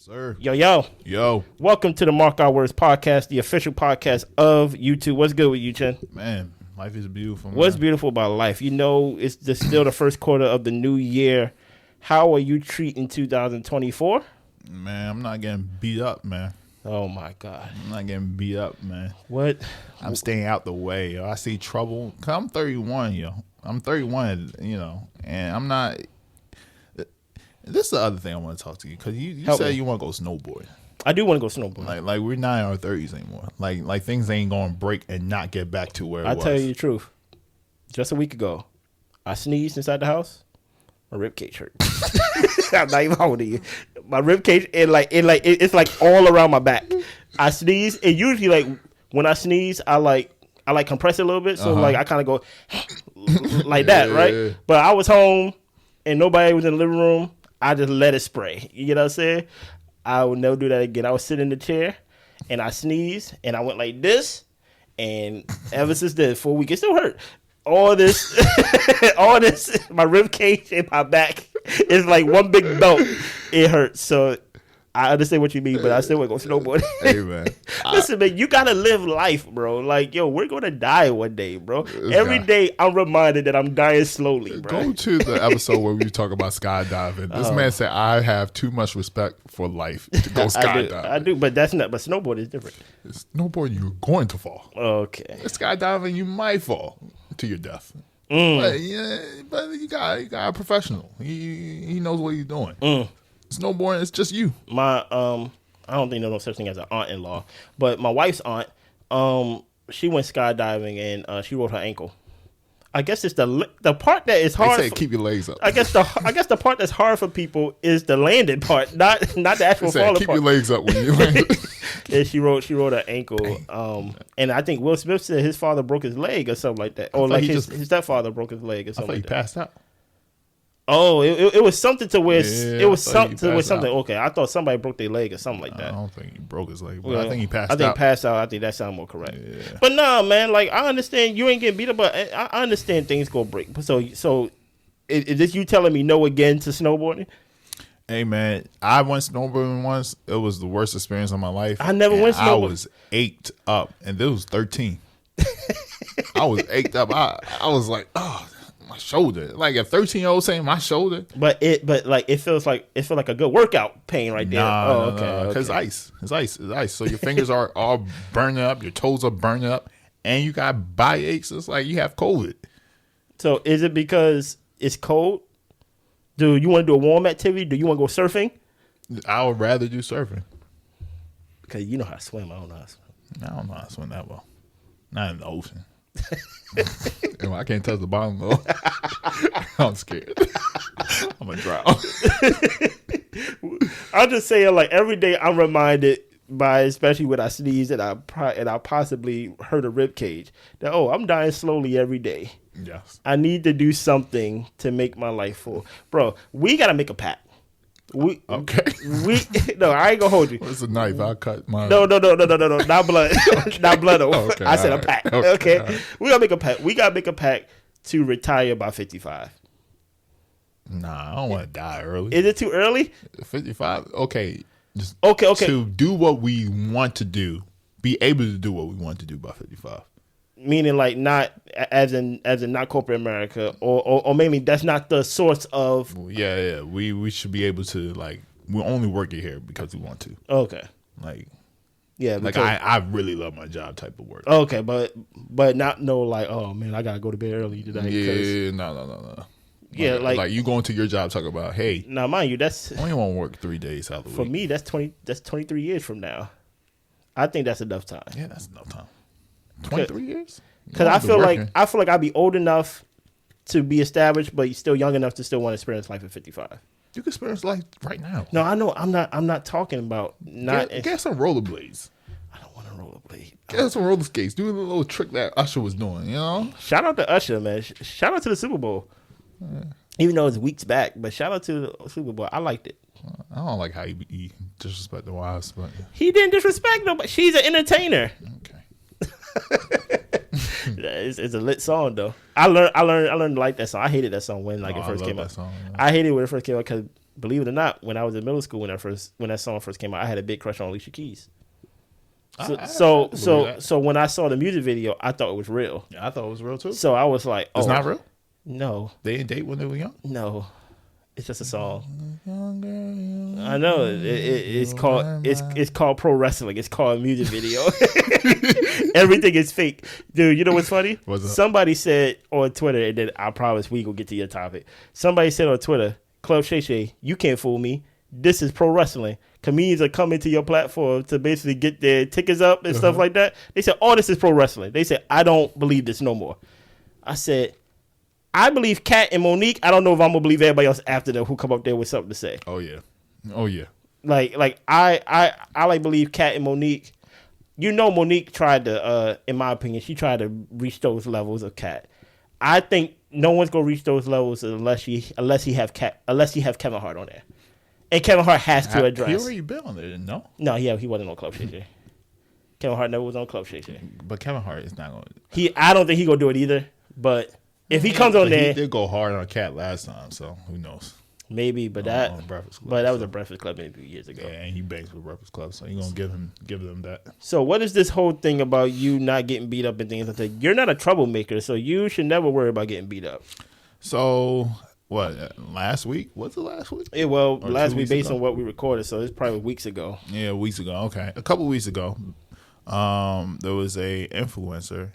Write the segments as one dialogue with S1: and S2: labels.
S1: Sir.
S2: Yo. Welcome to the Mark Our Words podcast, the official podcast of YouTube. What's good with you, Chen?
S1: Man, life is beautiful. Man.
S2: What's beautiful about life? You know, it's still the first quarter of the new year. How are you treating 2024?
S1: Man, I'm not getting beat up, man.
S2: Oh, my God.
S1: I'm not getting beat up, man.
S2: What?
S1: I'm staying out the way, yo. I see trouble. Cause I'm 31, yo. I'm 31, and I'm not. This is the other thing I want to talk to you, because you said you want to go snowboard.
S2: I do want to go snowboard.
S1: Like we're not in our 30s anymore. Like things ain't going to break and not get back to where it was.
S2: I'll tell you the truth. Just a week ago, I sneezed inside the house. My rib cage hurt. I'm not even holding you. My rib cage, it's like all around my back. I sneeze, and usually like when I sneeze, I compress it a little bit, so like I kind of go like that, right? But I was home and nobody was in the living room. I just let it spray. You know what I'm saying? I would never do that again. I was sitting in the chair and I sneezed and I went like this, and ever since then, for a week, it still hurt. All this, my rib cage and my back is like one big belt. It hurts. So I understand what you mean, but I still want to go snowboarding.
S1: Hey, man.
S2: Listen, man, you got to live life, bro. Like, yo, we're going to die one day, bro. Every day I'm reminded that I'm dying slowly, bro.
S1: Go to the episode where we talk about skydiving. This man said, I have too much respect for life to go skydiving.
S2: I do, but snowboard is different.
S1: Snowboard, you're going to fall.
S2: Okay.
S1: Skydiving, you might fall to your death. But you got a professional. He knows what he's doing. Snowboarding, it's just you.
S2: I don't think there's no such thing as an aunt-in-law, but my wife's aunt, she went skydiving and she rolled her ankle. I guess it's the part that is hard.
S1: They say keep your legs up.
S2: I guess the part that's hard for people is the landing part, not the actual falling
S1: keep
S2: part.
S1: Keep your legs up when you land.
S2: Yeah, she rolled her ankle. And I think Will Smith said his father broke his leg or something like that, or like his stepfather broke his leg or something.
S1: I thought he passed out.
S2: Oh, it was something to where it was something to where something. Okay, I thought somebody broke their leg or something like that.
S1: I don't think he broke his leg, but I think he passed out.
S2: I think passed out. I think that sounds more correct. Yeah. But nah, man, like I understand you ain't getting beat up, but I understand things go break. So is this you telling me no again to snowboarding?
S1: Hey man, I went snowboarding once. It was the worst experience of my life.
S2: I never went snowboarding.
S1: I was ached up, and this was 13. I was ached up. I was like, oh. My shoulder, like a 13-year-old saying my shoulder,
S2: but it feels like a good workout pain right there.
S1: Okay. Because it's ice. So your fingers are all burning up, your toes are burning up, and you got body aches. It's like you have COVID.
S2: So is it because it's cold? Do you want to do a warm activity? Do you want to go surfing?
S1: I would rather do surfing.
S2: Because you know how to swim. I don't know how to swim.
S1: I don't know how to swim that well. Not in the ocean. I can't touch the bottom though. I'm scared. I'm gonna drown.
S2: I'm just saying, like every day I'm reminded by, especially when I sneeze and I possibly hurt a rib cage, that I'm dying slowly every day.
S1: Yes,
S2: I need to do something to make my life full, bro. We gotta make a pact. No, I ain't gonna hold you.
S1: What's a knife? I'll cut mine.
S2: No, not blood. Not blood.
S1: Okay,
S2: I said a pact. Okay. Right. We gotta make a pact. We gotta make a pact to retire by 55.
S1: Nah, I don't want to die early.
S2: Is it too early?
S1: 55? Okay.
S2: Okay.
S1: To do what we want to do, be able to do what we want to do by 55.
S2: Meaning like not as in not corporate America or maybe that's not the source of.
S1: Yeah. We should be able to we only work it here because we want to.
S2: Okay.
S1: Yeah. I really love my job type of work.
S2: Okay, but not oh man, I gotta go to bed early today.
S1: Yeah. No.
S2: Yeah,
S1: like you going to your job talk about, hey.
S2: Now mind you, that's
S1: I only want to work 3 days out of the week.
S2: For me, that's 23 years from now. I think that's enough time.
S1: Yeah, that's enough time. 23 years?
S2: Because I feel like I'd be old enough to be established, but still young enough to still want to experience life at 55.
S1: You can experience life right now.
S2: No, I know. I'm not talking about not.
S1: Get some rollerblades.
S2: I don't want to rollerblade.
S1: Get some roller skates. Do a little trick that Usher was doing. You know.
S2: Shout out to Usher, man. Shout out to the Super Bowl. Even though it's weeks back, but shout out to the Super Bowl. I liked it.
S1: I don't like how he disrespect the wives, but
S2: he didn't disrespect nobody. She's an entertainer.
S1: Okay.
S2: It's a lit song though. I learned to like that song. I hated that song when it first came out.
S1: Song, yeah.
S2: I hated it when it first came out because believe it or not, when I was in middle school, when that song first came out, I had a big crush on Alicia Keys. So when I saw the music video, I thought it was real.
S1: Yeah, I thought it was real too.
S2: So I was like,
S1: it's not real.
S2: No,
S1: they didn't date when they were young.
S2: No, it's just a song. I know it's called pro wrestling. It's called a music video. Everything is fake, dude. You know what's funny? Somebody said on Twitter, and then I promise we gonna get to your topic. Somebody said on Twitter, Club Shay Shay, you can't fool me. This is pro wrestling. Comedians are coming to your platform to basically get their tickets up and stuff like that. They said, oh, this is pro wrestling. They said, I don't believe this no more. I said, I believe Kat and Monique. I don't know if I'm gonna believe everybody else after them who come up there with something to say.
S1: Oh yeah.
S2: Like I believe Kat and Monique. You know, Monique tried to, in my opinion, she tried to reach those levels of Kat. I think no one's gonna reach those levels unless he have Kevin Hart on there. And Kevin Hart has to address.
S1: He already been on there, no?
S2: No, he wasn't on Club Shay Shay. Kevin Hart never was on Club Shay Shay.
S1: But Kevin Hart is not going to.
S2: I don't think he gonna do it either. But if he comes on there,
S1: he did go hard on Cat last time, so who knows?
S2: Maybe, but that was a Breakfast Club interview years ago.
S1: Yeah, and he bangs with Breakfast Club, so you're gonna give them that.
S2: So what is this whole thing about you not getting beat up and things like that? You're not a troublemaker, so you should never worry about getting beat up.
S1: So. What, last week? Was it last week?
S2: Yeah, well, last week based on what we recorded, so it's probably weeks ago.
S1: Yeah, weeks ago. Okay. A couple weeks ago, there was a influencer,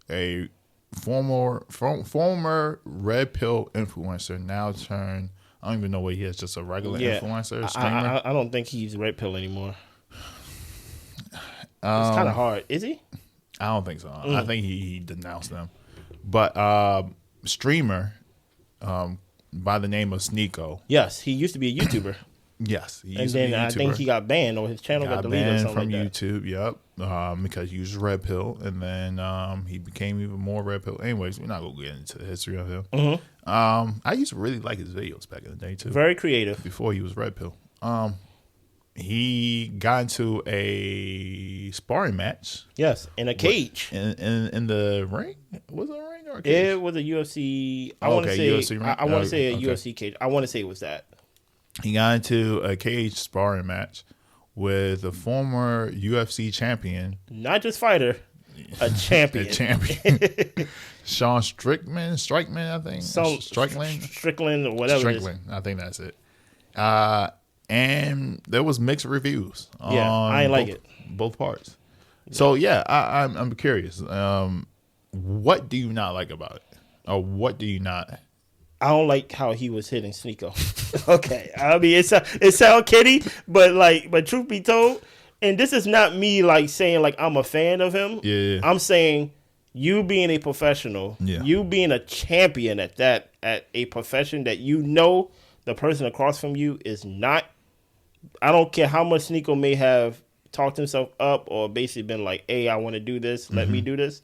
S1: a former red pill influencer, now turned, I don't even know what he is, just a regular influencer, streamer.
S2: I don't think he's red pill anymore. It's kind of hard. Is he?
S1: I don't think so. I think he denounced them. But streamer, by the name of Sneako.
S2: Yes, he used to be a YouTuber.
S1: Yes,
S2: and then I think he got banned, or his channel got deleted or something
S1: from
S2: like
S1: YouTube. Yep, because he used red pill, and then he became even more red pill. Anyways, we're not gonna get into the history of him. I used to really like his videos back in the day too.
S2: Very creative.
S1: Before he was red pill. He got into a sparring match.
S2: Yes, in a cage.
S1: In the ring? Was it a ring or a cage?
S2: It was a UFC. I want to say UFC ring? I want to say a UFC cage. I want to say it was that.
S1: He got into a cage sparring match with a former UFC champion.
S2: Not just fighter, a champion.
S1: Sean Strickland, I think.
S2: Strickland or whatever
S1: Strickland, I think that's it. And there was mixed reviews.
S2: I ain't like it.
S1: Both parts. So yeah, I'm curious. What do you not like about it, or what do you not?
S2: I don't like how he was hitting Sneako. Okay, I mean it sound kiddie, but truth be told, and this is not me like saying like I'm a fan of him.
S1: Yeah.
S2: I'm saying you being a professional, you being a champion at a profession that you know the person across from you is not. I don't care how much Sneako may have talked himself up or basically been like, hey, I want to do this. Let me do this.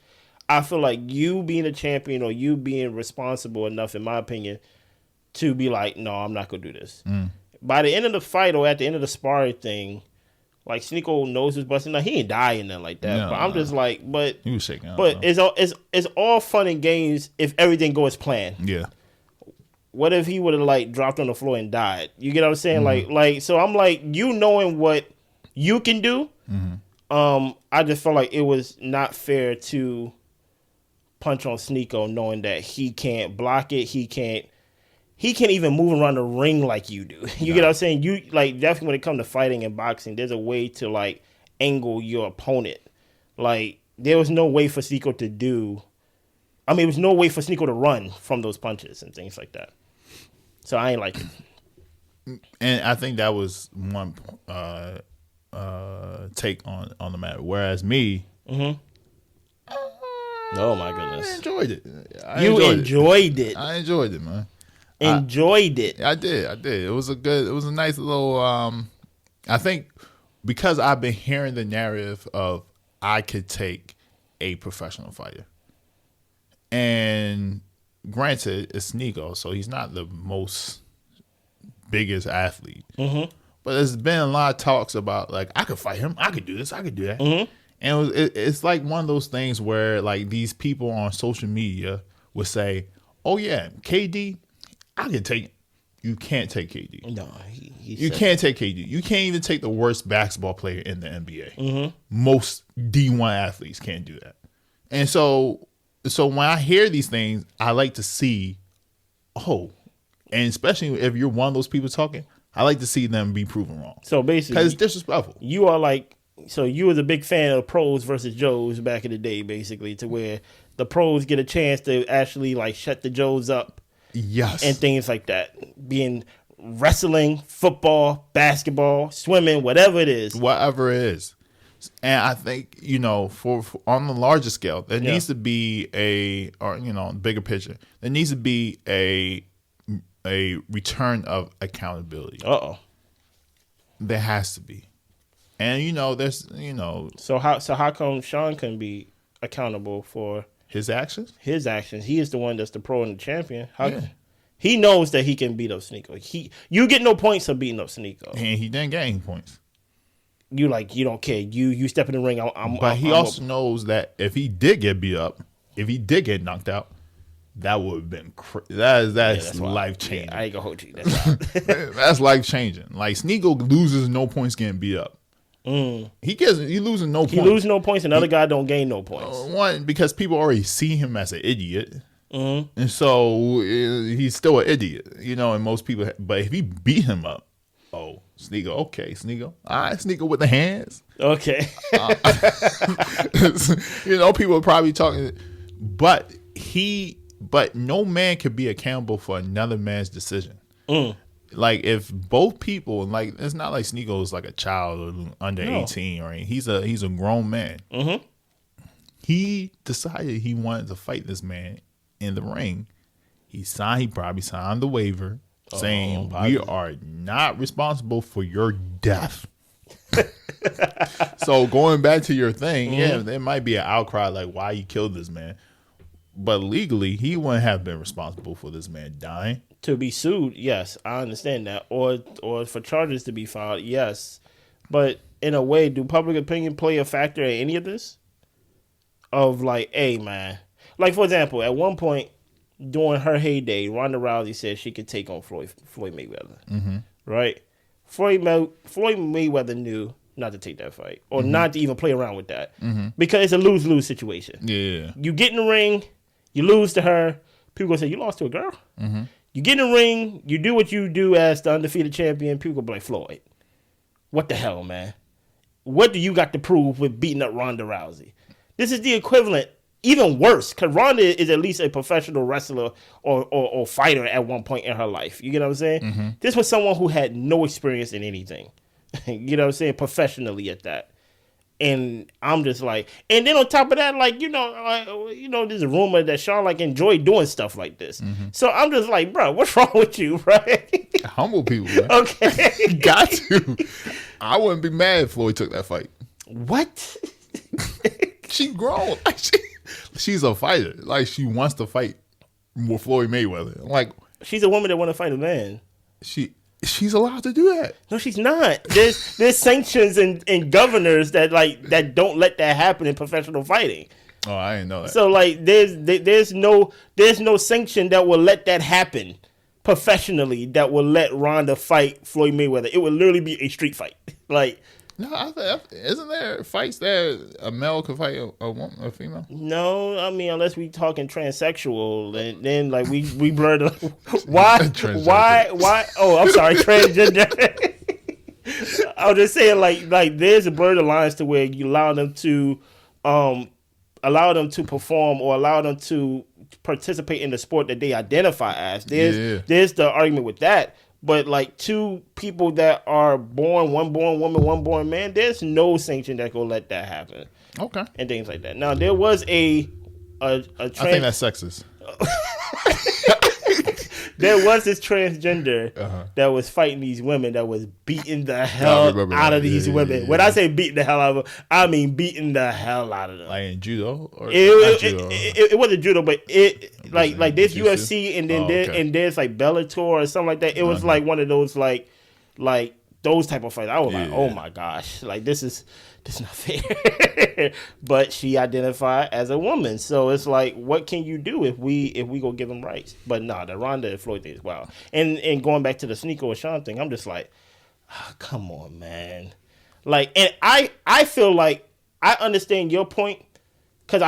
S2: I feel like you being a champion or you being responsible enough, in my opinion, to be like, no, I'm not going to do this. By the end of the fight or at the end of the sparring thing, like Sneako knows his busting. Now, he ain't dying nothing like that. No, but I'm just like, he was shaking. But it's all fun and games if everything goes planned.
S1: Yeah.
S2: What if he would have like dropped on the floor and died? You get what I'm saying? Like so I'm like, you knowing what you can do, I just felt like it was not fair to punch on Sneako knowing that he can't block it, he can't even move around the ring like you do. You get what I'm saying? You like definitely when it comes to fighting and boxing, there's a way to like angle your opponent. Like there was no way for Sneako to do there was no way for Sneako to run from those punches and things like that. So I ain't like it.
S1: And I think that was one take on the matter. Whereas me,
S2: oh my goodness,
S1: I enjoyed it.
S2: I enjoyed it.
S1: I enjoyed it, man.
S2: Enjoyed it.
S1: I did. It was a nice little. I think because I've been hearing the narrative of I could take a professional fighter, and granted, it's Sneako, so he's not the most biggest athlete. But there's been a lot of talks about like I could fight him, I could do this, I could do that, and it's like one of those things where like these people on social media would say, "Oh yeah, KD, I could take you can't take KD.
S2: No,
S1: you can't take KD. You can't even take the worst basketball player in the NBA.
S2: Mm-hmm.
S1: Most D1 athletes can't do that. And so when I hear these things, I like to see, and especially if you're one of those people talking, I like to see them be proven wrong.
S2: So basically,
S1: because it's disrespectful.
S2: You are like, so you was a big fan of pros versus Joes back in the day, basically, to where the pros get a chance to actually like shut the Joes up.
S1: Yes.
S2: And things like that. Being wrestling, football, basketball, swimming, whatever it is.
S1: Whatever it is. And I think, for on the larger scale, there needs to be bigger picture. There needs to be a return of accountability. There has to be. And there's
S2: So how come Sean couldn't be accountable for
S1: his actions?
S2: His actions. He is the one that's the pro and the champion. He knows that he can beat up Sneako. You get no points for beating up Sneako.
S1: And he didn't get any points.
S2: You don't care. You step in the ring.
S1: But he also knows that if he did get beat up, if he did get knocked out, that would have been that's life changing.
S2: I ain't gonna hold you.
S1: That's life changing. Like Sneako loses no points getting beat up. He losing no points.
S2: He loses no points, and the other guy don't gain no points.
S1: One, because people already see him as an idiot, and so he's still an idiot, And most people, but if he beat him up, Sneako, okay, Sneako, all right, Sneako with the hands,
S2: okay.
S1: People are probably talking, but no man could be accountable for another man's decision. Like if both people, like it's not like Sneako is like a child or under 18 or anything. He's a grown man.
S2: Mm-hmm.
S1: He decided he wanted to fight this man in the ring. He probably signed the waiver saying we are not responsible for your death. So going back to your thing, there might be an outcry like why you killed this man, but legally he wouldn't have been responsible for this man dying.
S2: To be sued, yes, I understand that. Or for charges to be filed, yes. But in a way, do public opinion play a factor in any of this? Of like, hey, man. Like, for example, at one point during her heyday, Ronda Rousey said she could take on Floyd Mayweather. Mm-hmm. Right? Floyd Mayweather knew not to take that fight. Or not to even play around with that. Mm-hmm. Because it's a lose-lose situation.
S1: Yeah.
S2: You get in the ring, you lose to her. People gonna say, you lost to a girl? Mm-hmm. You get in the ring, you do what you do as the undefeated champion, people go be like, Floyd, what the hell, man? What do you got to prove with beating up Ronda Rousey? This is the equivalent, even worse, because Ronda is at least a professional wrestler or fighter at one point in her life. You get what I'm saying? Mm-hmm. This was someone who had no experience in anything. You know what I'm saying? Professionally at that. And I'm just like, and then on top of that, like, there's a rumor that Sean like enjoyed doing stuff like this. Mm-hmm. So I'm just like, bro, what's wrong with you, right?
S1: Humble people, man.
S2: Okay.
S1: Got to. I wouldn't be mad if Floyd took that fight.
S2: What?
S1: She grown. Like she's a fighter. Like she wants to fight with Floyd Mayweather. Like
S2: she's a woman that want to fight a man.
S1: She's allowed to do that.
S2: No, she's not. There's sanctions and governors that don't let that happen in professional fighting.
S1: Oh, I didn't know that.
S2: So like there's no sanction that will let that happen professionally that will let Ronda fight Floyd Mayweather. It would literally be a street fight. Like
S1: no, isn't there fights that a male could fight a woman, a female?
S2: No, I mean unless we talking transsexual, and then like we blur the why? Oh, I'm sorry, transgender. I was just saying like there's a blur the lines to where you allow them to perform or allow them to participate in the sport that they identify as. There's the argument with that. But like two people that are born, one born woman, one born man, there's no sanction that will let that happen.
S1: Okay.
S2: And things like that. Now there was a I
S1: think that's sexist.
S2: There was this transgender that was fighting these women that was beating the hell out of these women. Yeah. When I say beating the hell out of them, I mean beating the hell out of them.
S1: Like in judo? Or
S2: it wasn't judo, but it like there's UFC and then and there's like Bellator or something like that. It was like one of those like those type of fights. I was like, oh my gosh, like this is not fair. But she identified as a woman, so it's like, what can you do if we go give them rights? But nah, the Ronda and Floyd thing is wild. And going back to the Sneako and Sean thing, I'm just like, come on, man. Like, and I feel like I understand your point, because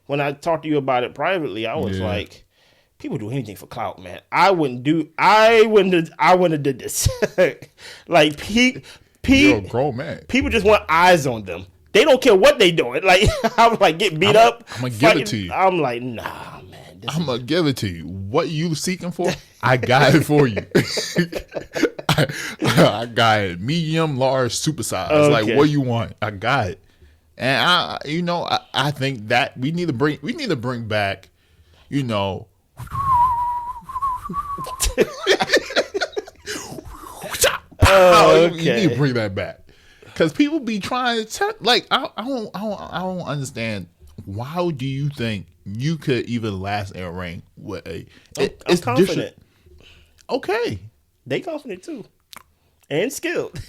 S2: when I talked to you about it privately, I was like, people do anything for clout, man. I wouldn't have did this. Like,
S1: you're a grown man.
S2: People just want eyes on them. They don't care what they doing. Like, I'm like, get beat up.
S1: I'm gonna give it to you.
S2: I'm like, nah, man.
S1: I'm gonna give it to you. What you seeking for, I got it for you. I got it. Medium, large, supersize. Okay. Like, what you want, I got it. And I think that we need to bring back, you know. You need to bring that back, because people be trying to like. I don't understand. Why do you think you could even last in a ring with a?
S2: I'm confident.
S1: Okay,
S2: they confident too, and skilled,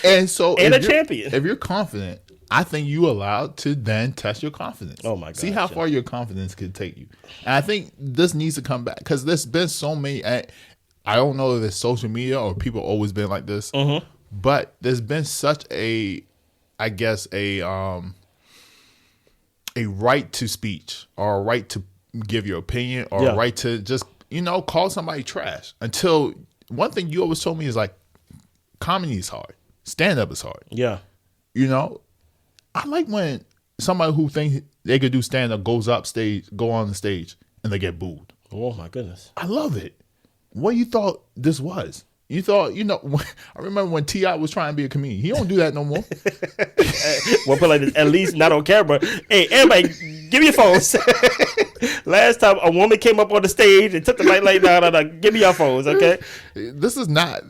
S1: and so
S2: and a champion.
S1: If you're confident, I think you allowed to then test your confidence.
S2: Oh my god!
S1: See how far your confidence could take you. And I think this needs to come back, because there's been so many. I don't know if it's social media or people always been like this, but there's been such a right to speech, or a right to give your opinion, or a right to just, call somebody trash. Until, one thing you always told me is like, comedy is hard. Stand up is hard.
S2: Yeah.
S1: I like when somebody who thinks they could do stand up go on the stage and they get booed.
S2: Oh my goodness.
S1: I love it. What you thought this was? You thought, I remember when T.I. was trying to be a comedian. He don't do that no more.
S2: Well, put like this, at least not on camera. Hey, everybody, give me your phones. Last time a woman came up on the stage and took the mic like, no, give me your phones, okay?
S1: This is not,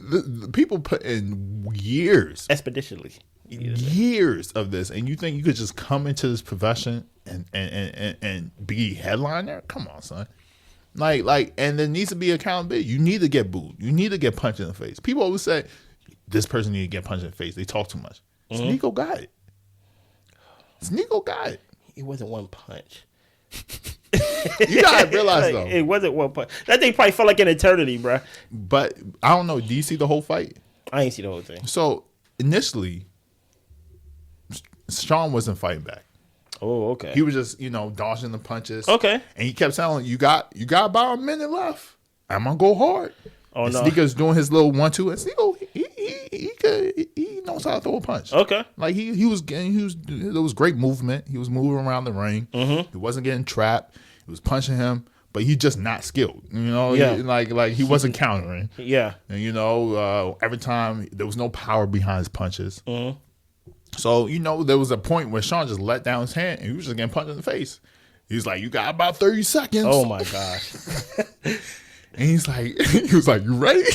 S1: people put in years.
S2: Expeditionally.
S1: Years of this, and you think you could just come into this profession and be headliner? Come on, son. Like, and there needs to be accountability. You need to get booed. You need to get punched in the face. People always say, this person need to get punched in the face. They talk too much. Sneako got it. Sneako got it.
S2: It wasn't one punch.
S1: You gotta realize, though.
S2: It wasn't one punch. That thing probably felt like an eternity, bro.
S1: But, I don't know. Do you see the whole fight?
S2: I ain't see the whole thing.
S1: So, initially, Sean wasn't fighting back.
S2: Oh, okay.
S1: He was just, dodging the punches.
S2: Okay.
S1: And he kept telling, you got about a minute left. I'm gonna go hard.
S2: Oh,
S1: and
S2: no.
S1: Sneako's doing his little 1-2, and Sneako, he knows how to throw a punch.
S2: Okay.
S1: Like there was great movement. He was moving around the ring. Mm-hmm. He wasn't getting trapped. He was punching him, but he just not skilled.
S2: Yeah.
S1: Like he wasn't countering.
S2: Yeah.
S1: And every time there was no power behind his punches. Mm-hmm. So, there was a point where Sean just let down his hand and he was just getting punched in the face. He's like, you got about 30 seconds.
S2: Oh, my gosh.
S1: And he was like, you ready?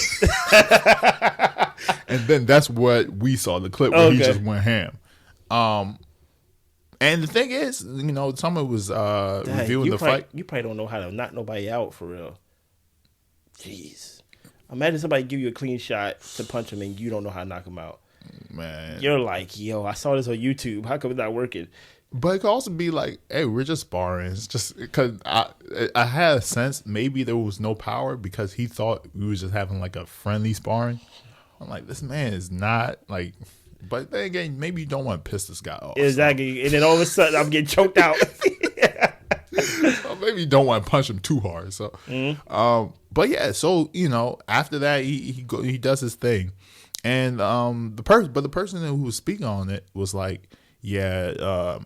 S1: And then that's what we saw, the clip where he just went ham. And the thing is, someone was reviewing the fight.
S2: You probably don't know how to knock nobody out for real. Jeez. Imagine somebody give you a clean shot to punch him and you don't know how to knock him out.
S1: Man,
S2: you're like, yo, I saw this on YouTube. How come it's not working?
S1: But it could also be like, hey, we're just sparring. It's just because I had a sense maybe there was no power because he thought we was just having like a friendly sparring. I'm like, this man is not like. But then again, maybe you don't want to piss this guy off.
S2: Exactly,
S1: so.
S2: And then all of a sudden I'm getting choked out.
S1: So maybe you don't want to punch him too hard. So, but yeah, so after that he does his thing. And the person who was speaking on it was like, yeah,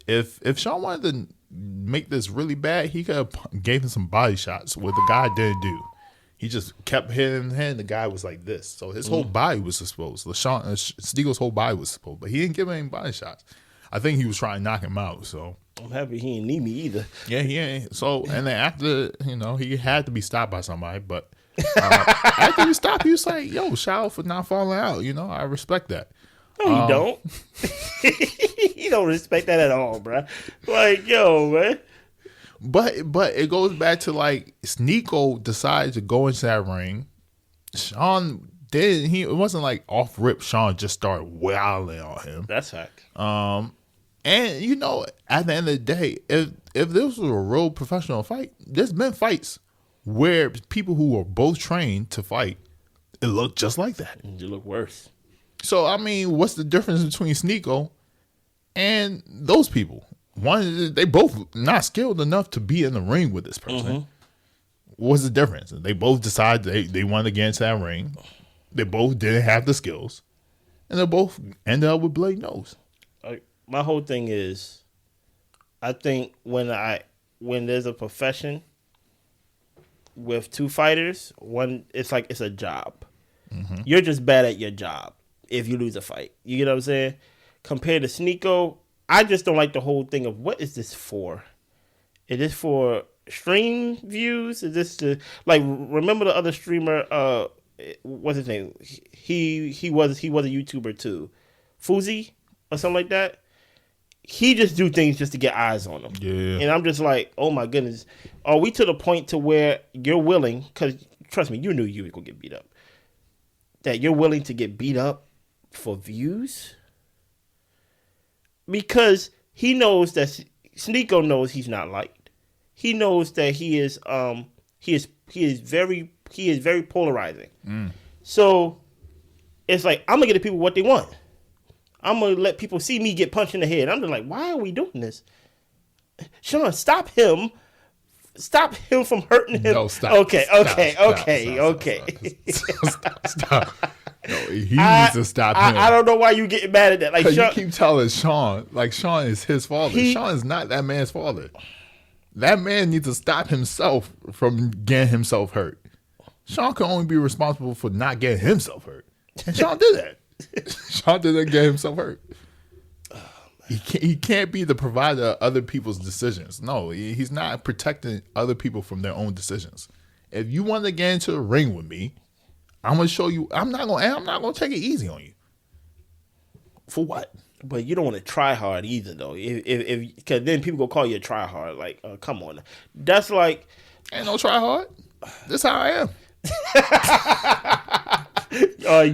S1: if Sean wanted to make this really bad, he could have gave him some body shots, what the guy didn't do. He just kept hitting him, and the guy was like this. So his whole body was exposed. Sneako's whole body was exposed, but he didn't give him any body shots. I think he was trying to knock him out. So
S2: I'm happy he didn't need me either.
S1: Yeah, he ain't. So and then after he had to be stopped by somebody, but. After he stopped, he was like, yo, shout out for not falling out. I respect that.
S2: No, you don't. You don't respect that at all, bro. Like, yo, man.
S1: But it goes back to like Sneako decided to go into that ring. Sean it wasn't like off rip. Sean just started wailing on him.
S2: That's fact.
S1: And you know, at the end of the day, if this was a real professional fight, there's been fights where people who are both trained to fight, it looked just like that.
S2: It look worse.
S1: So I mean, what's the difference between Sneako and those people? One, they both not skilled enough to be in the ring with this person. Mm-hmm. What's the difference? They both decided they wanted to get into that ring. They both didn't have the skills, and they both ended up with bloody nose.
S2: My whole thing is, I think when there's a profession with two fighters, one it's like it's a job. Mm-hmm. You're just bad at your job if you lose a fight. You get what I'm saying? Compared to Sneako, I just don't like the whole thing of what is this for? Is this for stream views? Is this to like remember the other streamer? What's his name? He was a YouTuber too, Fuzi or something like that. He just do things just to get eyes on them.
S1: Yeah.
S2: And I'm just like, oh my goodness. Are we to the point to where you're willing, because trust me, you knew you were going to get beat up, that you're willing to get beat up for views? Because he knows that, Sneako knows he's not liked. He knows that he is very polarizing. Mm. So it's like, I'm going to get the people what they want. I'm going to let people see me get punched in the head. I'm just like, why are we doing this? Sean, stop him. Stop him from hurting him.
S1: No, stop.
S2: Okay.
S1: Stop. No, he needs to stop him.
S2: I don't know why you getting mad at that. Like,
S1: Sean, you keep telling Sean, like Sean is his father. Sean is not that man's father. That man needs to stop himself from getting himself hurt. Sean can only be responsible for not getting himself hurt. And Sean did that. Sean didn't get himself hurt. He can't be the provider of other people's decisions. No, he's not protecting other people from their own decisions. If you want to get into the ring with me, I'm gonna show you. I'm not gonna take it easy on you. For what?
S2: But you don't want to try hard either, though. If because then people go call you a try hard. Like, come on, that's like
S1: ain't no try hard. This how I am.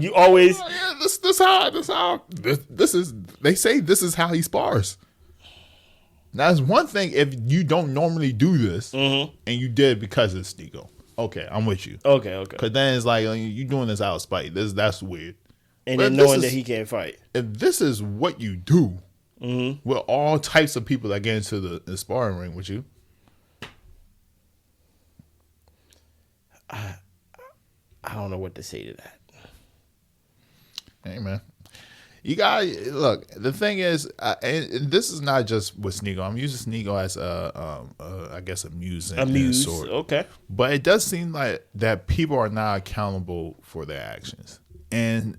S2: You always
S1: this is they say this is how he spars. Now it's one thing if you don't normally do this and you did because it's Sneako. Okay, I'm with you.
S2: Okay.
S1: Because then it's like you doing this out of spite. That's weird.
S2: And but then knowing that he can't fight.
S1: If this is what you do with all types of people that get into the sparring ring with you,
S2: I don't know what to say to that.
S1: Hey man, you got look. The thing is, and this is not just with Sneako. I'm using Sneako as I guess a muse.
S2: Okay.
S1: But it does seem like that people are not accountable for their actions, and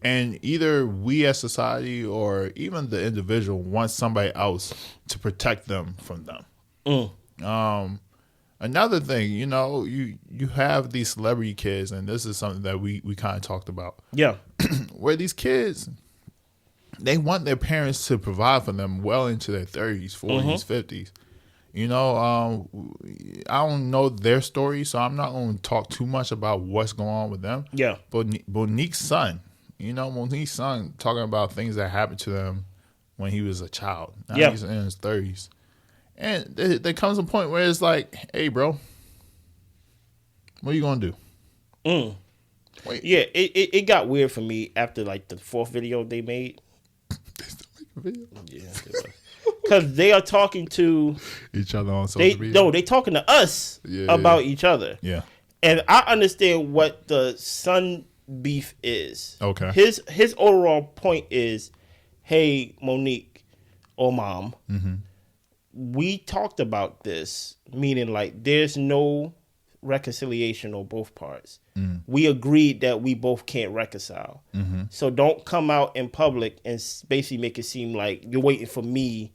S1: either we as society or even the individual wants somebody else to protect them from them. Another thing, you have these celebrity kids, and this is something that we kind of talked about.
S2: Yeah.
S1: Where these kids, they want their parents to provide for them well into their 30s, 40s, 50s. I don't know their story, so I'm not going to talk too much about what's going on with them.
S2: Yeah.
S1: But Monique's son, Monique's son talking about things that happened to them when he was a child. Now he's in his 30s. And there comes a point where it's like, hey, bro, what are you going to do?
S2: Wait. Yeah, it got weird for me after, like, the fourth video they made.
S1: They still make a video?
S2: Yeah. Because they are talking to
S1: each other on social media.
S2: No, they talking to us about each other.
S1: Yeah.
S2: And I understand what the son beef is.
S1: Okay.
S2: His overall point is, hey, Monique or mom, we talked about this, meaning like there's no reconciliation on both parts. We agreed that we both can't reconcile. So don't come out in public and basically make it seem like you're waiting for me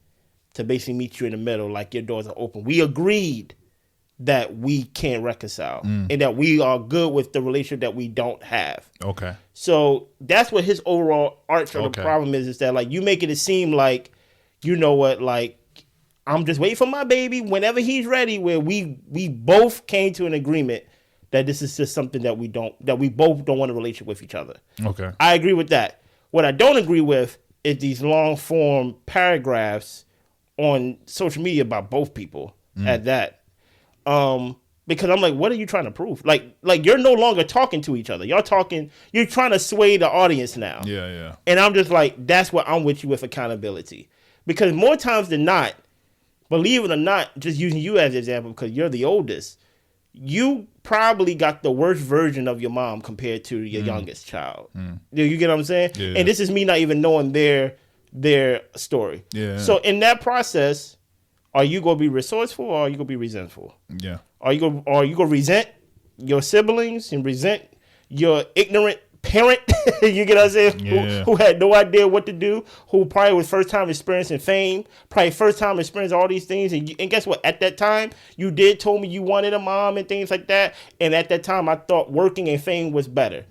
S2: to basically meet you in the middle, like your doors are open. We agreed that we can't reconcile and that we are good with the relationship that we don't have.
S1: Okay.
S2: So that's what his overall arch of the problem is that like you making it seem like, you know what, like I'm just waiting for my baby whenever he's ready, where we both came to an agreement that this is just something that we both don't want a relationship with each other.
S1: Okay.
S2: I agree with that. What I don't agree with is these long form paragraphs on social media about both people at that. Because I'm like, what are you trying to prove? Like you're no longer talking to each other. You're trying to sway the audience now.
S1: Yeah.
S2: And I'm just like, that's what I'm with you with accountability. Because more times than not, believe it or not, just using you as an example because you're the oldest, you probably got the worst version of your mom compared to your youngest child. You get what I'm saying?
S1: Yeah.
S2: And this is me not even knowing their story.
S1: Yeah.
S2: So in that process, are you going to be resourceful or are you going to be resentful?
S1: Yeah.
S2: Are you going to resent your siblings and resent your ignorant parent? You get what I'm saying?
S1: Yeah.
S2: Who had no idea what to do, who probably was first time experiencing fame, probably first time experiencing all these things. And guess what? At that time, you did told me you wanted a mom and things like that. And at that time, I thought working and fame was better.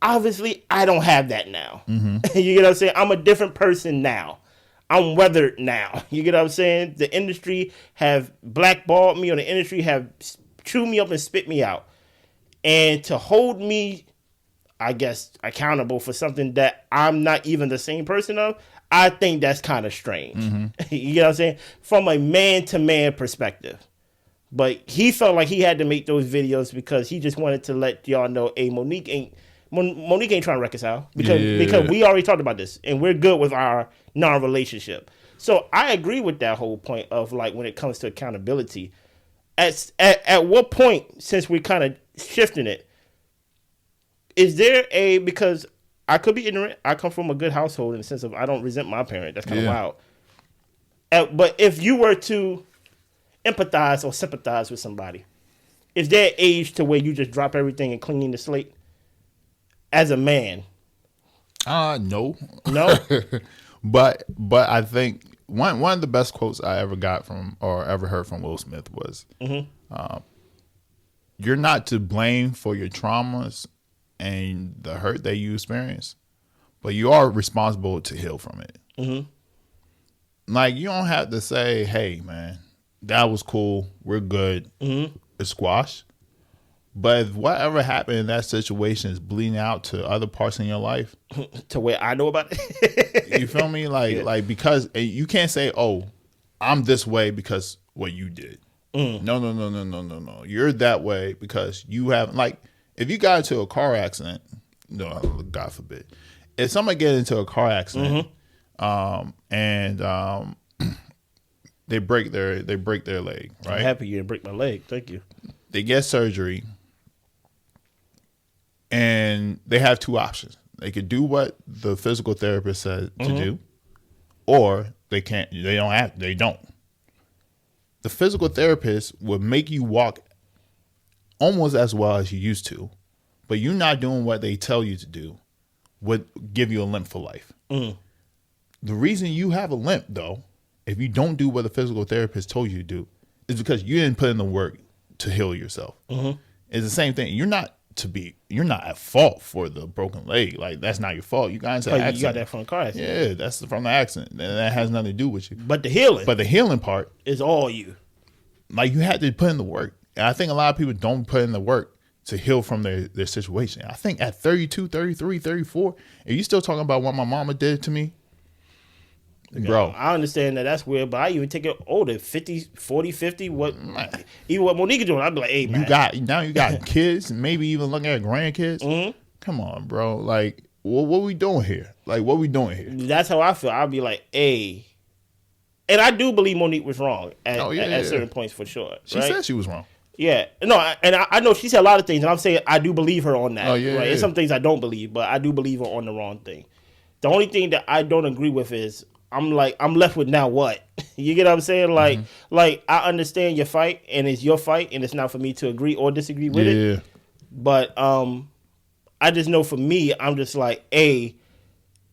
S2: Obviously, I don't have that now. You get what I'm saying? I'm a different person now. I'm weathered now. You get what I'm saying? The industry have blackballed me, or the industry have chewed me up and spit me out. And to hold me, I guess, accountable for something that I'm not even the same person of, I think that's kind of strange. You get what I'm saying? From a man-to-man perspective. But he felt like he had to make those videos because he just wanted to let y'all know, hey, Monique ain't trying to reconcile because we already talked about this and we're good with our non-relationship. So I agree with that whole point of like when it comes to accountability. At what point, since we're kind of shifting it, is there because I could be ignorant. I come from a good household in the sense of I don't resent my parent. That's kind of wild. But if you were to empathize or sympathize with somebody, is there age to where you just drop everything and clean the slate? As a man,
S1: no, but I think one of the best quotes I ever got from or ever heard from Will Smith was, "You're not to blame for your traumas and the hurt that you experience, but you are responsible to heal from it." Like you don't have to say, "Hey, man, that was cool. We're good. It's squash." But if whatever happened in that situation is bleeding out to other parts in your life,
S2: to where I know about it,
S1: you feel me? Like because you can't say, "Oh, I'm this way because what you did." No. You're that way because you have if you got into a car accident. No, God forbid. If somebody get into a car accident, and they break their leg, right?
S2: I'm happy you didn't break my leg. Thank you.
S1: They get surgery. And they have two options. They could do what the physical therapist said to do, or they can't. They don't. The physical therapist would make you walk almost as well as you used to, but you not doing what they tell you to do would give you a limp for life. The reason you have a limp, though, if you don't do what the physical therapist told you to do, is because you didn't put in the work to heal yourself. It's the same thing. You're not at fault for the broken leg. Like that's not your fault. You got into an accident.
S2: You got that from the car accident.
S1: Yeah, that's from the accident. And that has nothing to do with you.
S2: But the healing
S1: part
S2: is all you.
S1: Like you had to put in the work. And I think a lot of people don't put in the work to heal from their situation. I think at 32, 33, 34, are you still talking about what my mama did to me? Bro,
S2: I understand that's weird, but I even take it older, 50, 40, 50, even what Monique doing, I'd be like, hey, man.
S1: You got kids, maybe even looking at grandkids. Come on, bro. Like, what we doing here? Like, what we doing here?
S2: That's how I feel. I'd be like, hey. And I do believe Monique was wrong at certain points for sure.
S1: She said she was wrong.
S2: Yeah. No, I know she said a lot of things, and I'm saying I do believe her on that.
S1: Oh, yeah,
S2: right? There's some things I don't believe, but I do believe her on the wrong thing. The only thing that I don't agree with is I'm left with now what? You get what I'm saying? Like I understand your fight, and it's your fight, and it's not for me to agree or disagree with it. But I just know for me, I'm just like, hey,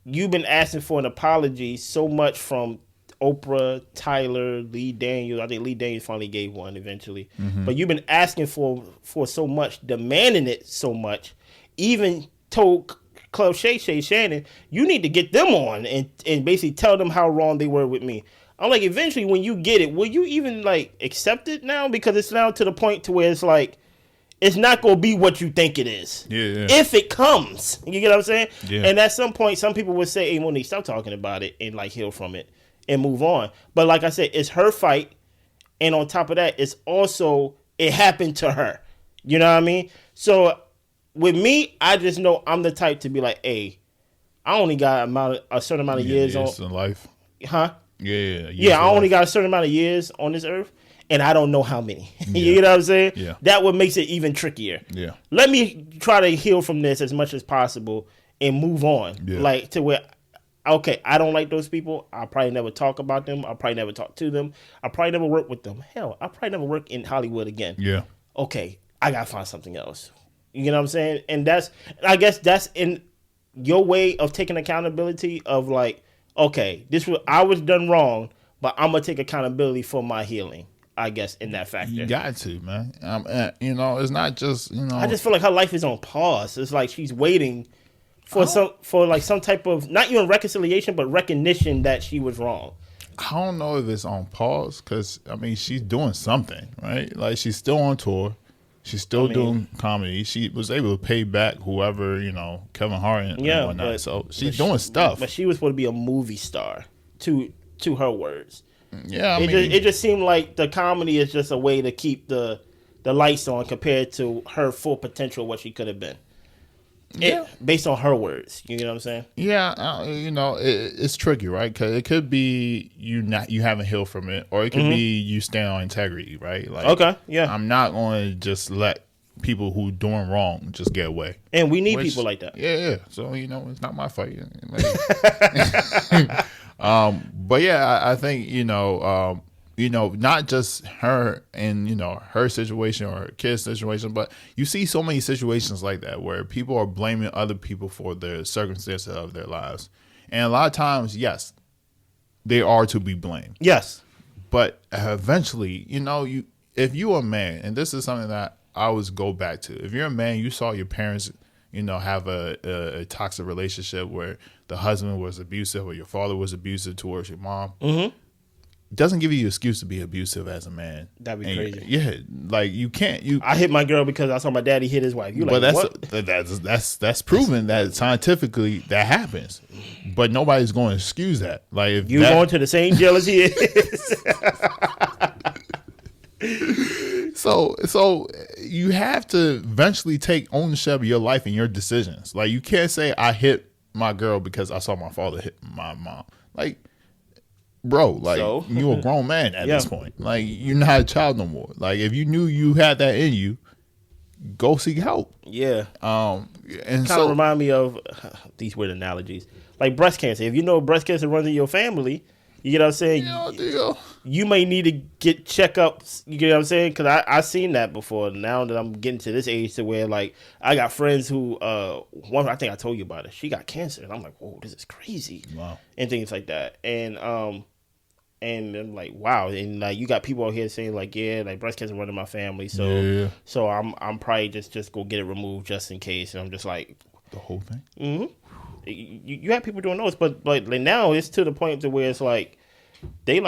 S2: you've been asking for an apology so much from Oprah, Tyler, Lee Daniels. I think Lee Daniels finally gave one eventually. But you've been asking for so much, demanding it so much, even told Club Shay Shannon, you need to get them on and basically tell them how wrong they were with me. I'm like, eventually when you get it, will you even like accept it now? Because it's now to the point to where it's like, it's not going to be what you think it is.
S1: Yeah.
S2: If it comes. You get what I'm saying?
S1: Yeah.
S2: And at some point, some people would say, hey, Monique, stop talking about it and like heal from it and move on. But like I said, it's her fight. And on top of that, it's also, it happened to her. You know what I mean? So with me, I just know I'm the type to be like, hey, I only got a certain amount of years on
S1: life.
S2: Huh?
S1: Yeah.
S2: I only got a certain amount of years on this earth, and I don't know how many. You know what I'm saying?
S1: Yeah.
S2: That what makes it even trickier.
S1: Yeah.
S2: Let me try to heal from this as much as possible and move on.
S1: Yeah.
S2: Like to where, okay, I don't like those people. I'll probably never talk about them. I'll probably never talk to them. I'll probably never work with them. Hell, I'll probably never work in Hollywood again.
S1: Yeah.
S2: Okay, I gotta find something else. You know what I'm saying? And I guess that's in your way of taking accountability of like, okay, I was done wrong, but I'm gonna take accountability for my healing. I guess in that factor,
S1: you got to, man. It's not just
S2: I just feel like her life is on pause. It's like she's waiting for some type of not even reconciliation, but recognition that she was wrong.
S1: I don't know if it's on pause because she's doing something, right? Like she's still on tour. She's still doing comedy. She was able to pay back whoever, Kevin Hart and whatnot. So she's doing stuff.
S2: But she was supposed to be a movie star, to her words.
S1: Yeah,
S2: it just seemed like the comedy is just a way to keep the lights on compared to her full potential, what she could have been. Based on her words, you know what I'm saying?
S1: Yeah, it's tricky, right? Because it could be you haven't healed from it, or it could be you stand on integrity, right? Like,
S2: okay, yeah. I'm
S1: not going to just let people who doing wrong just get away,
S2: and we need people like that.
S1: Yeah. So it's not my fight. But yeah, I think not just her and her situation or her kid's situation, but you see so many situations like that where people are blaming other people for the circumstances of their lives, and a lot of times, yes, they are to be blamed.
S2: Yes,
S1: but eventually, if you're a man, and this is something that I always go back to, if you're a man, you saw your parents, have a toxic relationship where the husband was abusive or your father was abusive towards your mom. Mm-hmm. Doesn't give you an excuse to be abusive as a man.
S2: That'd be crazy.
S1: Yeah, like you can't.
S2: I hit my girl because I saw my daddy hit his wife.
S1: That's proven that scientifically that happens, but nobody's going to excuse that. Like if
S2: going to the same jail as he is.
S1: So you have to eventually take ownership of your life and your decisions. Like you can't say I hit my girl because I saw my father hit my mom. Like, bro, you're a grown man at this point. Like you're not a child no more. Like if you knew you had that in you, go seek help.
S2: Yeah.
S1: And
S2: kind of remind me of these weird analogies, like breast cancer. If you know breast cancer runs in your family, you get what I'm saying? You may need to get checkups. You get what I'm saying? Because I seen that before. Now that I'm getting to this age to where, like, I got friends who, one, I think I told you about it. She got cancer. And I'm like, whoa, this is crazy.
S1: Wow.
S2: And things like that. And I'm like, wow. And, like, you got people out here saying, like, yeah, like, breast cancer running my family. So so I'm probably just go get it removed just in case. And I'm just like.
S1: The whole thing?
S2: Mm-hmm. You have people doing those, but like now it's to the point to where it's like they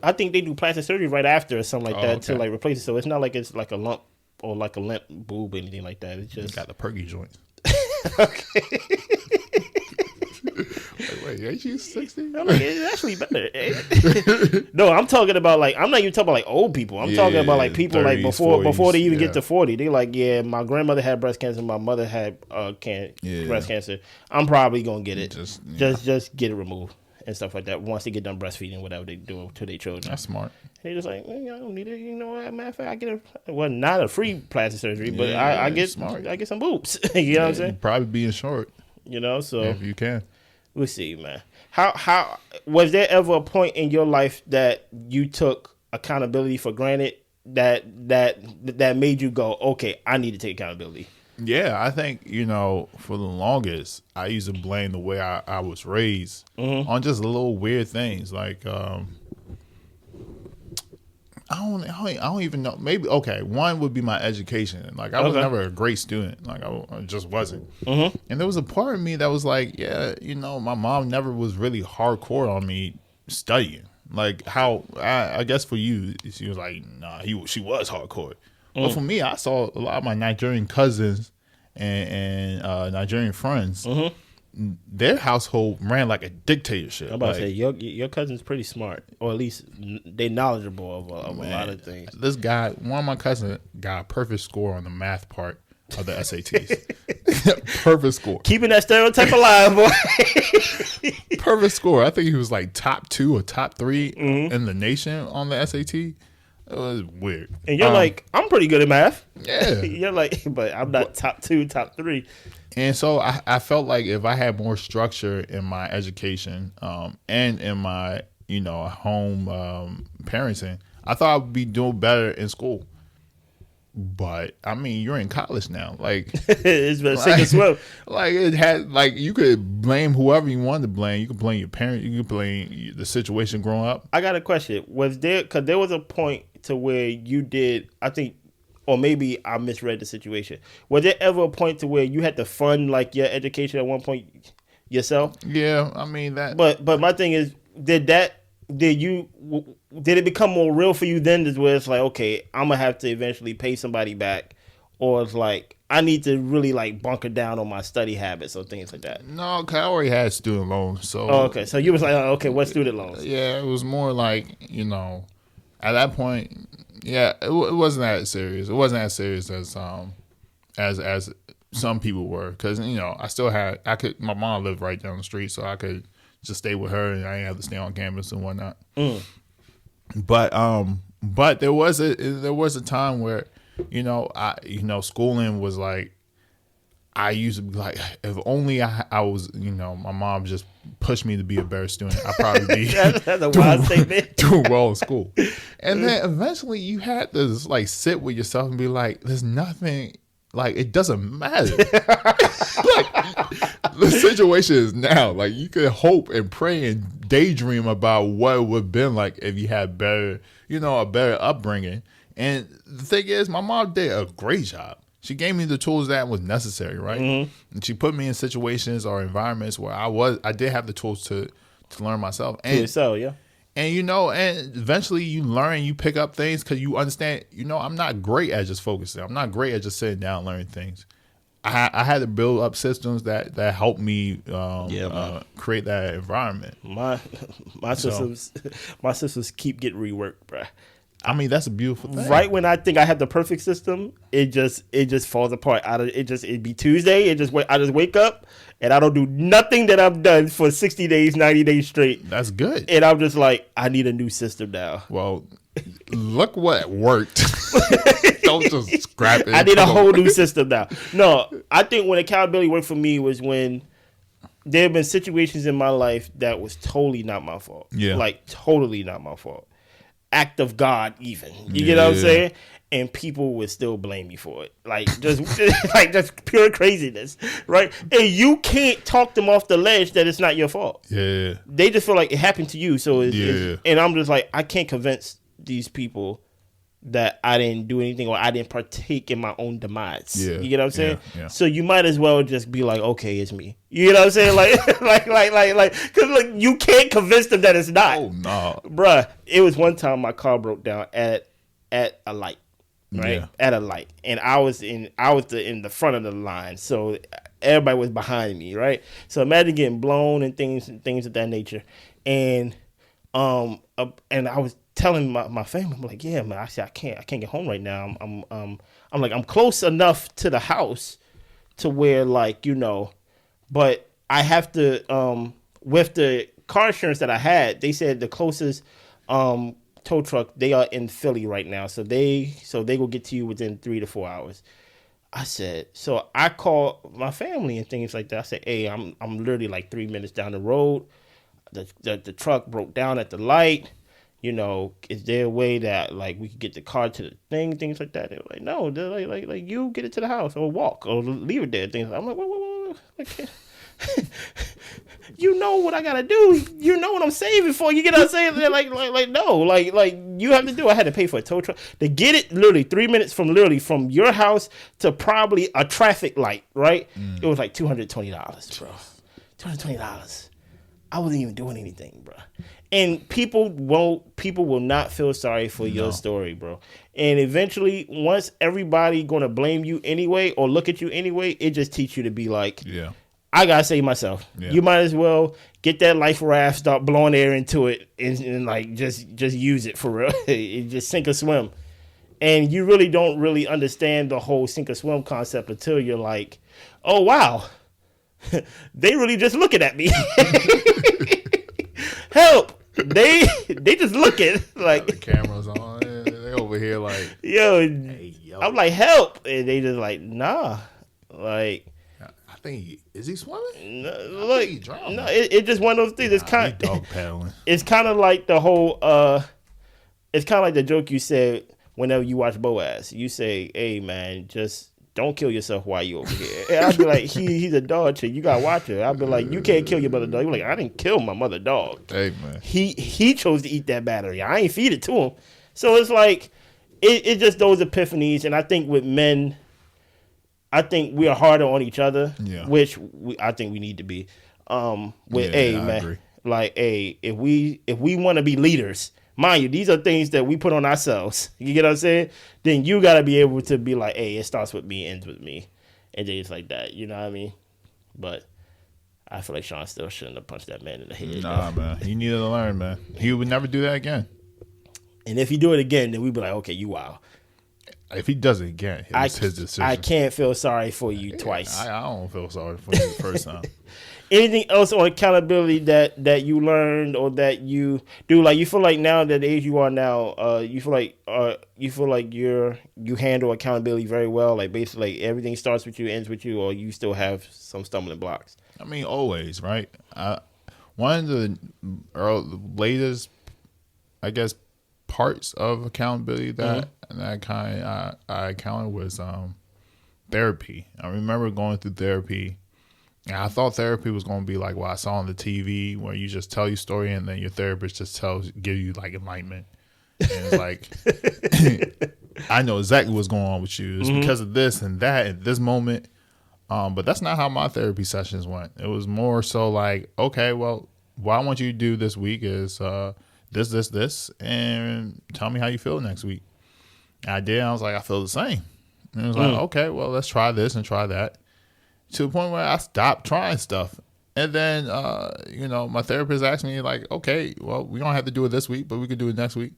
S2: I think they do plastic surgery right after or something like that to like replace it. So it's not like it's like a lump or like a limp boob or anything like that. It's just
S1: got the perky joints.
S2: Okay.
S1: Wait, ain't you 60?
S2: I'm like, it's actually better. No, I'm talking about like I'm not even talking about like old people. I'm talking about like people 30s, like before they even get to 40. They like, yeah, my grandmother had breast cancer, my mother had breast cancer. I'm probably gonna get it. Just get it removed and stuff like that. Once they get done breastfeeding, whatever they do to their children.
S1: That's smart.
S2: They just like, I don't need it. You know, as a matter of fact, I get not a free plastic surgery, but I get some boobs. You know what I'm saying?
S1: Probably being short.
S2: So
S1: if you can.
S2: We'll see, man. How was there ever a point in your life that you took accountability for granted that made you go, okay, I need to take accountability?
S1: Yeah, I think, for the longest, I used to blame the way I was raised on just little weird things. Like, I don't even know. Maybe, okay, one would be my education. Like, I was never a great student. Like, I just wasn't. Mm-hmm. And there was a part of me that was like, yeah, my mom never was really hardcore on me studying. Like, how, I guess for you, she was like, nah, she was hardcore. But for me, I saw a lot of my Nigerian cousins and Nigerian friends. Their household ran like a dictatorship.
S2: I'm about to say your cousin's pretty smart, or at least they knowledgeable of a lot of things.
S1: This guy, one of my cousins, got a perfect score on the math part of the SATs. Perfect score.
S2: Keeping that stereotype alive, boy.
S1: Perfect score. I think he was like top 2 or top 3 in the nation on the SAT. It was weird.
S2: And you're like, I'm pretty good at math.
S1: Yeah.
S2: You're like, but I'm not top 2, top 3.
S1: And so I felt like if I had more structure in my education and in my, home parenting, I thought I would be doing better in school. But I mean, you're in college now. Like
S2: it's been sink and swim.
S1: Like it had, like you could blame whoever you wanted to blame. You could blame your parents. You could blame the situation growing up.
S2: I got a question. Was there? Because there was a point to where you did. I think, or maybe I misread the situation. Was there ever a point to where you had to fund like your education at one point yourself?
S1: Yeah, I mean that.
S2: But my thing is, did it become more real for you then? Where it's like, okay, I'm gonna have to eventually pay somebody back, or it's like I need to really like bunker down on my study habits or things like that.
S1: No, cause I already had student loans. So
S2: okay, so you was like, okay, what student loans?
S1: Yeah, it was more like at that point, yeah, it wasn't that serious. It wasn't as serious as some people were, because I still had my mom lived right down the street, so I could just stay with her, and I didn't have to stay on campus and whatnot. But there was a time where, schooling was like, I used to be like, if only I was, my mom just pushed me to be a better student, I'd probably be
S2: that's a wild statement.
S1: Doing well in school. And then eventually you had to just like sit with yourself and be like, there's nothing. Like, it doesn't matter. Like, the situation is now. Like, you could hope and pray and daydream about what it would have been like if you had better, a better upbringing. And the thing is, my mom did a great job. She gave me the tools that was necessary, right? And she put me in situations or environments where I did have the tools to learn myself. And
S2: so, yeah.
S1: And and eventually you learn, you pick up things because you understand, I'm not great at just focusing. I'm not great at just sitting down and learning things. I had to build up systems that helped me create that environment.
S2: My systems keep getting reworked, bro.
S1: I mean, that's a beautiful thing.
S2: Right when I think I have the perfect system, it just falls apart. It'd be Tuesday. I just wake up and I don't do nothing that I've done for 60 days, 90 days straight.
S1: That's good.
S2: And I'm just like, I need a new system now.
S1: Well, look what worked. Don't just scrap it.
S2: I need a whole new system now. No, I think when accountability worked for me was when there have been situations in my life that was totally not my fault.
S1: Yeah.
S2: Like, totally not my fault. Act of God, even. You get what I'm saying? And people would still blame me for it. Like, just pure craziness, right? And you can't talk them off the ledge that it's not your fault.
S1: Yeah.
S2: They just feel like it happened to you. So and I'm just like, I can't convince these people that I didn't do anything or I didn't partake in my own demise. Yeah. You get what I'm saying?
S1: Yeah.
S2: So you might as well just be like, okay, it's me. You know what I'm saying? Like, because look, you can't convince them that it's not.
S1: Oh no,
S2: bruh. It was one time my car broke down at a light, right?
S1: Yeah.
S2: At a light, and I was in the front of the line, so everybody was behind me, right? So imagine getting blown and things of that nature, and I was telling my family, I'm like, yeah, man, I can't get home right now. I'm like, I'm close enough to the house to where, like, but I have to, with the car insurance that I had, they said the closest tow truck, they are in Philly right now. So they will get to you within 3 to 4 hours. I said, so I called my family and things like that. I said, hey, I'm literally like 3 minutes down the road. The truck broke down at the light. Is there a way that like we could get the car to the things like that? They were like, no, they're like you get it to the house or walk or leave it there. Things. I'm like, whoa. Like, you know what I gotta do? You know what I'm saving for? You get what I'm saying? They're like no, like you have to do. I had to pay for a tow truck to get it. Literally 3 minutes from your house to probably a traffic light. Right? It was like $220, bro. $220. I wasn't even doing anything, bro. And people will not feel sorry for your story, bro. And eventually, once everybody gonna blame you anyway or look at you anyway, it just teach you to be like,
S1: yeah,
S2: I gotta save myself. Yeah. You might as well get that life raft, start blowing air into it, and like just use it for real. Just sink or swim. And you really don't really understand the whole sink or swim concept until you're like, oh wow, they really just looking at me. Help! They just looking like
S1: the cameras on. They over here like,
S2: yo. I'm like, help, and they just like, nah, like.
S1: I think is he swimming?
S2: No, look, he drowning. No, it's just one of those things. It's kind of
S1: dog paddling.
S2: It's kind of like the whole. It's kind of like the joke you said whenever you watch Boaz. You say, "Hey man, just don't kill yourself while you over here." And I'd be like, he's a dog chick. You gotta watch her. I'd be like, you can't kill your mother dog. You're like, I didn't kill my mother dog.
S1: Hey man,
S2: he chose to eat that battery. I ain't feed it to him. So it's like, it's just those epiphanies. And I think with men, I think we are harder on each other, which I think we need to be. Man, agree. Like, if we want to be leaders, mind you, these are things that we put on ourselves. You get what I'm saying? Then you got to be able to be like, hey, it starts with me, ends with me, and things like that. You know what I mean? But I feel like Sean still shouldn't have punched that man in the head.
S1: Nah, man, he needed to learn, man. He would never do that again.
S2: And if he do it again, then we'd be like, okay, you wild.
S1: If he does it again, it's his decision.
S2: I can't feel sorry for you twice.
S1: I don't feel sorry for you the first time.
S2: Anything else on accountability that you learned or that you do? Like, you feel like now that the age you are now, you feel like you handle accountability very well. Like, basically, like, everything starts with you, ends with you, or you still have some stumbling blocks.
S1: I mean, always, right? One of the latest, I guess, parts of accountability that I encountered was therapy. I remember going through therapy, and I thought therapy was going to be like what I saw on the TV, where you just tell your story and then your therapist just give you like enlightenment. And it's like, I know exactly what's going on with you. It's because of this and that at this moment. But that's not how my therapy sessions went. It was more so like, okay, well, what I want you to do this week is this, and tell me how you feel next week. And I did. I was like, I feel the same. And it was like, okay, well, let's try this and try that. To the point where I stopped trying stuff. And then, my therapist asked me, like, okay, well, we don't have to do it this week, but we could do it next week.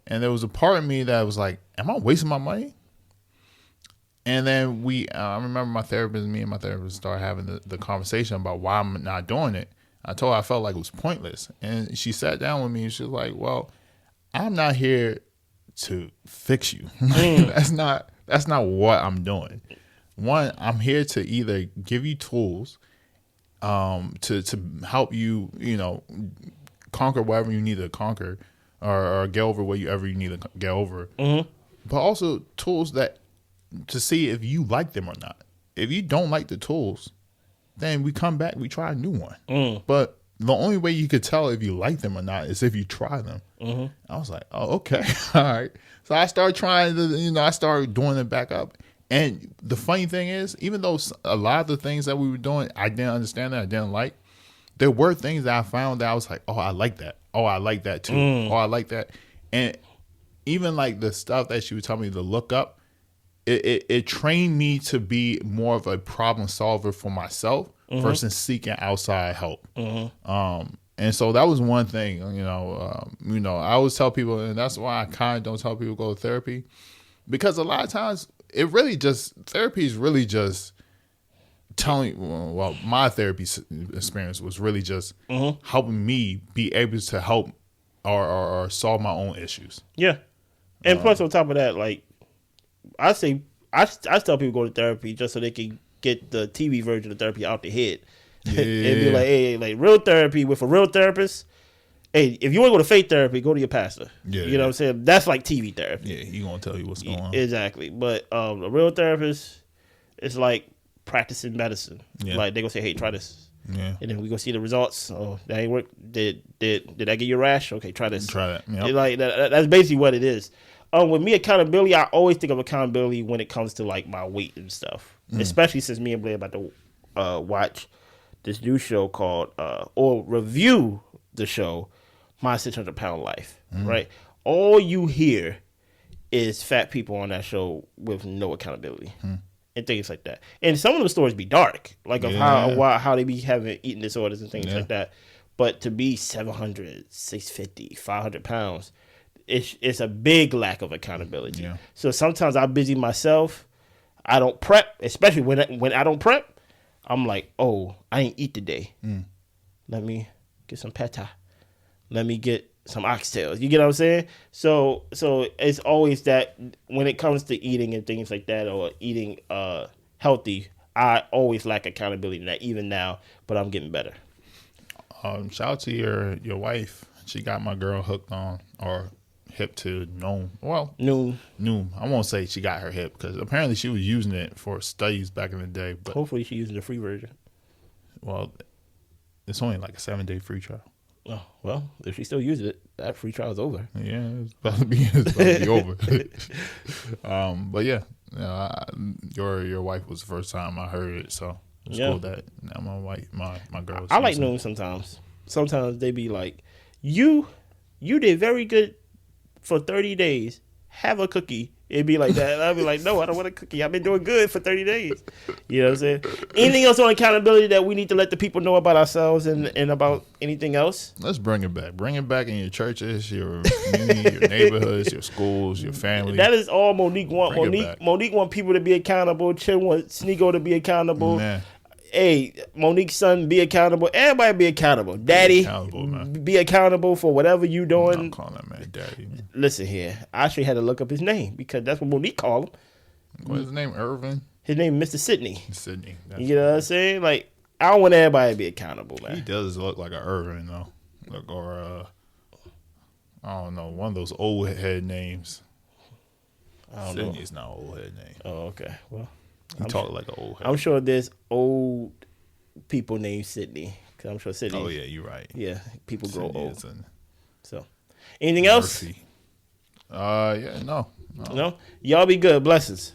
S1: And there was a part of me that was like, am I wasting my money? And then I remember me and my therapist started having the conversation about why I'm not doing it. I told her I felt like it was pointless. And she sat down with me and she was like, well, I'm not here to fix you. That's not what I'm doing. One, I'm here to either give you tools to help you, conquer whatever you need to conquer or get over whatever you need to get over. But also tools to see if you like them or not. If you don't like the tools, then we come back, we try a new one. But the only way you could tell if you like them or not is if you try them. I was like, oh, okay. All right. So I started trying I started doing it back up. And the funny thing is, even though a lot of the things that we were doing, I didn't understand that, I didn't like, there were things that I found that I was like, oh, I like that. Oh, I like that too. Oh, I like that. And even like the stuff that she would tell me to look up, it trained me to be more of a problem solver for myself versus seeking outside help. And so that was one thing, I always tell people, and that's why I kind of don't tell people go to therapy, because a lot of times therapy is really just my therapy experience was really just helping me be able to help or solve my own issues. Yeah.
S2: And plus on top of that, like, I tell people go to therapy just so they can get the TV version of therapy out their head. Yeah. And be like, hey, like real therapy with a real therapist. Hey, if you want to go to fake therapy, go to your pastor. Yeah, you know what I'm saying? That's like TV therapy.
S1: Yeah, he gonna tell you what's going on.
S2: Exactly. But a real therapist is like practicing medicine. Yeah. Like they gonna say, hey, try this. Yeah. And then we gonna see the results. Oh, that ain't work. Did that give you a rash? Okay, try this.
S1: Try that. Yep.
S2: Like that's basically what it is. With me, accountability, I always think of accountability when it comes to like my weight and stuff. Especially since me and Blair about to watch this new show called or review the show My 600-Pound Life, right? All you hear is fat people on that show with no accountability and things like that. And some of the stories be dark, like of how they be having eating disorders and things like that. But to be 700, 650, 500 pounds, it's a big lack of accountability. Yeah. So sometimes I busy myself. I don't prep, especially when I don't prep. I'm like, oh, I ain't eat today. Let me get some peta. Let me get some oxtails. You get what I'm saying? So it's always that when it comes to eating and things like that, or eating healthy, I always lack accountability in that, even now, but I'm getting better.
S1: Shout out to your wife. She got my girl hooked on or hip to Noom. Well, Noom. I won't say she got her hip because apparently she was using it for studies back in the day. But
S2: hopefully she's using the free version.
S1: Well, it's only like a 7-day free trial.
S2: Oh, well, if she still uses it, that free trial is over.
S1: Yeah, it's about to be over. But yeah, your wife was the first time I heard it, so it's cool that now my girl.
S2: I like Noom sometimes. Sometimes they be like, you did very good for 30 days. Have a cookie. It'd be like that. And I'd be like, no, I don't want a cookie. I've been doing good for 30 days. You know what I'm saying? Anything else on accountability that we need to let the people know about ourselves and about anything else?
S1: Let's bring it back. Bring it back in your churches, your community, your neighborhoods, your schools, your family.
S2: That is all Monique want. Monique want people to be accountable. Chin want Sneako to be accountable. Nah. Hey, Monique's son, be accountable. Everybody be accountable. Daddy, be accountable for whatever you doing.
S1: I'm calling that man daddy. Man.
S2: Listen here. I actually had to look up his name because that's what Monique called him.
S1: What's his name? Irvin?
S2: His name is Mr. Sidney.
S1: Sidney.
S2: You know what I'm saying? Like, I don't want everybody to be accountable, man.
S1: He does look like an Irvin, though. Or I don't know, one of those old head names.
S2: I don't know.
S1: Sidney's not an old head name.
S2: Oh, okay. Well.
S1: He talk like an old head.
S2: I'm sure there's old people named Sydney. Cause I'm sure Sydney.
S1: Oh, yeah, you're right.
S2: Yeah, people grow old. So, anything else?
S1: Yeah, no.
S2: No? Y'all be good. Blessings.